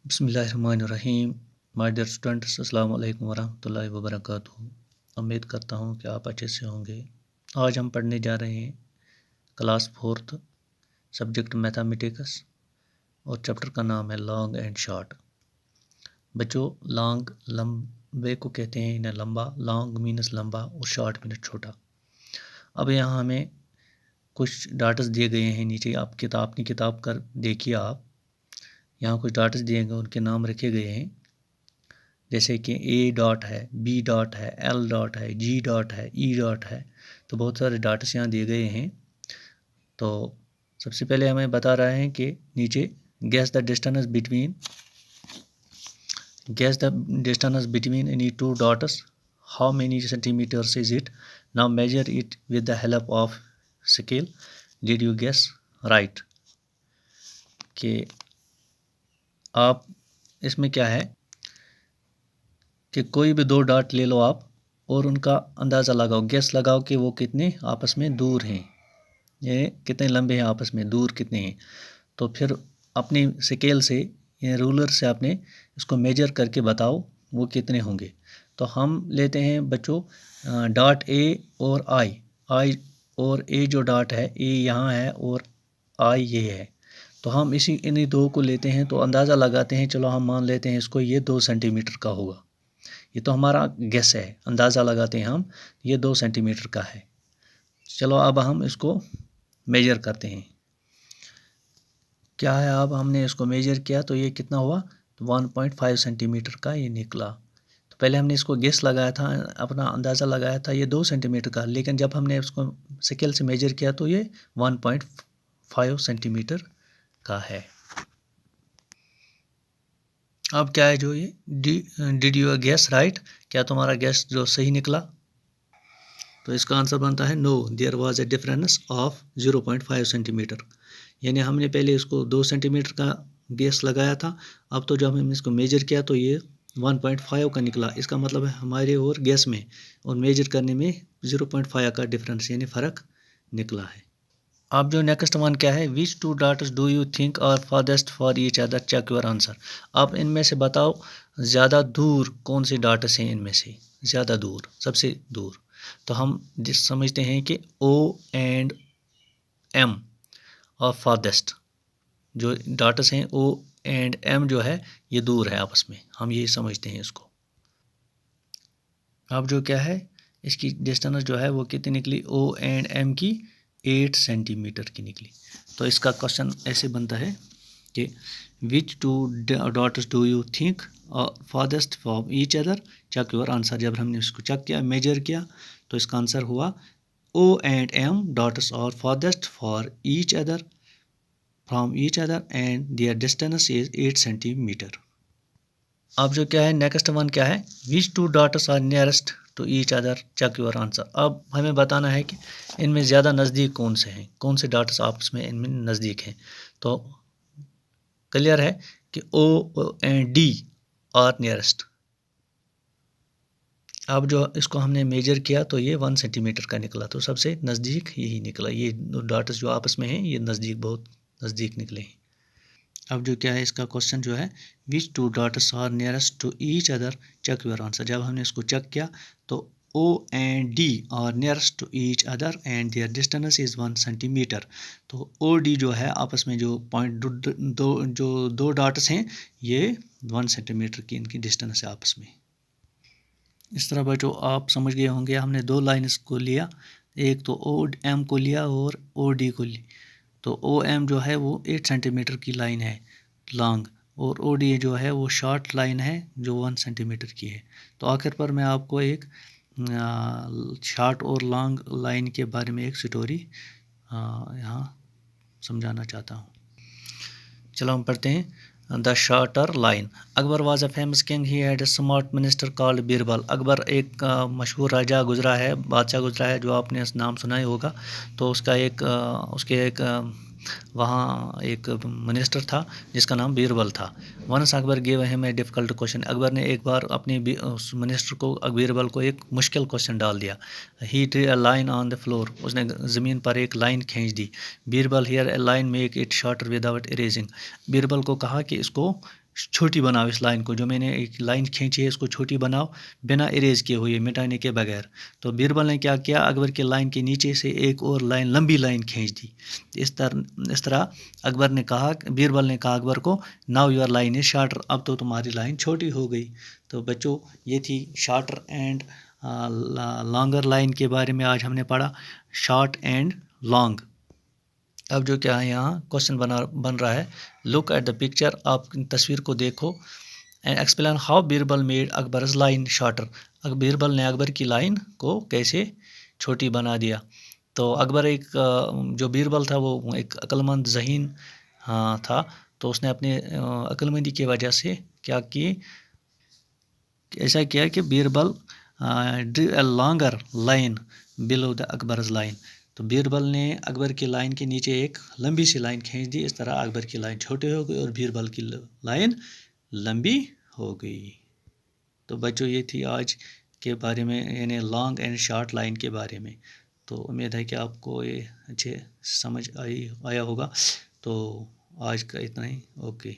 बिस्मिल्लाहिर्रहमानिर्रहीम। My dear students, अस्सलाम वालेकुम वरहमतुल्लाहि वबरकातुहू। उम्मीद करता हूँ कि आप अच्छे से होंगे। आज हम पढ़ने जा रहे हैं क्लास 4th, सब्जेक्ट मैथमेटिक्स, और चैप्टर का नाम है लॉन्ग एंड शॉर्ट। बच्चों, लॉन्ग लंबे को कहते हैं, इन्हें लंबा, लॉन्ग मीनस लंबा और शॉर्ट मीनस छोटा। अब यहाँ हमें कुछ डाटस दिए गए हैं नीचे। आप अपनी किताब कर देखिए। आप यहाँ कुछ डाटस दिए गए, उनके नाम रखे गए हैं, जैसे कि ए डॉट है, बी डॉट है, एल डॉट है, जी डॉट है, ई डॉट है। तो बहुत सारे डाटस यहाँ दिए गए हैं। तो सबसे पहले हमें बता रहे हैं कि नीचे guess the distance between any two dots, how many centimetres is it, now measure it with the help of scale, did you guess right. कि आप इसमें क्या है कि कोई भी दो डॉट ले लो आप और उनका अंदाज़ा लगाओ, गैस लगाओ कि वो कितने आपस में दूर हैं, ये कितने लंबे हैं, आपस में दूर कितने हैं। तो फिर अपनी स्केल से या रूलर से आपने इसको मेजर करके बताओ वो कितने होंगे। तो हम लेते हैं बच्चों डॉट ए और आई और ए जो डॉट है, ए यहाँ है और आई ये है। तो हम इन्हीं दो को लेते हैं, तो अंदाज़ा लगाते हैं। चलो हम मान लेते हैं इसको, ये 2 सेंटीमीटर का होगा। ये तो हमारा गेस है, अंदाज़ा लगाते हैं हम, ये 2 सेंटीमीटर का है। चलो अब हम इसको मेजर करते हैं। क्या है, अब हमने इसको मेजर किया तो ये कितना हुआ, तो 1.5 सेंटीमीटर का ये निकला। तो पहले हमने इसको गेस लगाया था, अपना अंदाज़ा लगाया था ये 2 सेंटीमीटर का, लेकिन जब हमने इसको स्केल से मेजर किया तो ये 1.5 सेंटीमीटर का है। अब क्या है, जो ये डिड यूर गेस राइट, क्या तुम्हारा गेस जो सही निकला। तो इसका आंसर बनता है no, there was a difference of 0.5 centimetre. यानी हमने पहले इसको 2 सेंटीमीटर का गेस लगाया था, अब तो जब हमने इसको मेजर किया तो ये 1.5 का निकला। इसका मतलब है हमारे और गेस में और मेजर करने में 0.5 का डिफरेंस यानी फ़र्क निकला है। अब जो नेक्स्ट वन क्या है, which two dots do you think are farthest for each other, check your answer. आप इनमें से बताओ ज़्यादा दूर कौन से डॉट्स हैं, इनमें से ज़्यादा दूर, सबसे दूर। तो हम समझते हैं कि O एंड M और फारदेस्ट जो डॉट्स हैं, O एंड M जो है ये दूर है आपस में, हम ये समझते हैं इसको। अब जो क्या है, इसकी डिस्टेंस जो है वो कितनी निकली, O एंड M की 8 सेंटीमीटर की निकली। तो इसका क्वेश्चन ऐसे बनता है कि which two dots do you think farthest from each other, check your answer. जब हमने इसको चेक किया, मेजर किया, तो इसका आंसर हुआ O and M dots are farthest for each other from each other and their distance is 8 centimetre. अब जो क्या है, नेक्स्ट वन क्या है, which two dots are nearest to each other, check your answer. अब हमें बताना है कि इनमें ज़्यादा नज़दीक कौन से हैं, कौन से डॉट्स आपस में इनमें नज़दीक हैं। तो क्लियर है कि O and D are nearest. अब जो इसको हमने मेजर किया तो ये 1 सेंटीमीटर का निकला, तो सबसे नज़दीक यही निकला। ये डॉट्स जो आपस में हैं ये नज़दीक, बहुत नज़दीक निकले हैं। अब जो क्या है, इसका क्वेश्चन जो है, which two dots are nearest to each other, check your answer. जब हमने इसको चेक किया तो O and D are nearest to each other and their distance is 1 centimetre. तो O D जो है आपस में जो दो डॉट्स हैं ये 1 सेंटीमीटर की इनकी डिस्टेंस है आपस में। इस तरह बच्चों आप समझ गए होंगे, हमने 2 लाइन्स को लिया, एक तो OM को लिया और OD को ली। तो OM जो है वो 8 सेंटीमीटर की लाइन है लॉन्ग, और OD जो है वो शॉर्ट लाइन है जो 1 सेंटीमीटर की है। तो आखिर पर मैं आपको एक शॉर्ट और लॉन्ग लाइन के बारे में एक स्टोरी यहाँ समझाना चाहता हूँ। चलो हम पढ़ते हैं। The shorter line, Akbar was a famous king, he had a smart minister called Birbal. Akbar एक मशहूर राजा गुजरा है, बादशाह गुजरा है, जो आपने नाम सुना ही होगा। तो उसका वहाँ एक मिनिस्टर था जिसका नाम बीरबल था। Once Akbar give him a difficult question, Akbar ने एक बार अपने मिनिस्टर को, बीरबल को, एक मुश्किल क्वेश्चन डाल दिया। He drew a line on the floor, उसने ज़मीन पर एक लाइन खींच दी। Birbal here a line make it shorter without erasing, Birbal को कहा कि इसको छोटी बनाओ इस लाइन को, जो मैंने एक लाइन खींची है इसको छोटी बनाओ बिना इरेज किए हुए, मिटाने के बगैर। तो बीरबल ने क्या किया, अकबर के लाइन के नीचे से एक और लाइन, लंबी लाइन खींच दी। इस तरह अकबर ने कहा, बीरबल ने कहा अकबर को, now your line is shorter, अब तो तुम्हारी लाइन छोटी हो गई। तो बच्चों ये थी शार्टर एंड लॉन्गर लाइन के बारे में आज हमने पढ़ा, शॉर्ट एंड लॉन्ग। अब जो क्या है यहाँ क्वेश्चन बन रहा है, लुक एट द पिक्चर, आप तस्वीर को देखो, and explain how Birbal made Akbar's line shorter, Birbal ने अकबर की लाइन को कैसे छोटी बना दिया। तो अकबर एक जो बीरबल था वो एक अक्लमंद ज़हीन था, तो उसने अपने अक्लमंदी की वजह से क्या की, ऐसा किया कि Birbal drew a longer line below the Akbar's line. तो बीरबल ने अकबर की लाइन के नीचे एक लंबी सी लाइन खींच दी, इस तरह अकबर की लाइन छोटी हो गई और बीरबल की लाइन लंबी हो गई। तो बच्चों ये थी आज के बारे में, यानी लॉन्ग एंड शॉर्ट लाइन के बारे में। तो उम्मीद है कि आपको ये अच्छे समझ आया होगा। तो आज का इतना ही, ओके।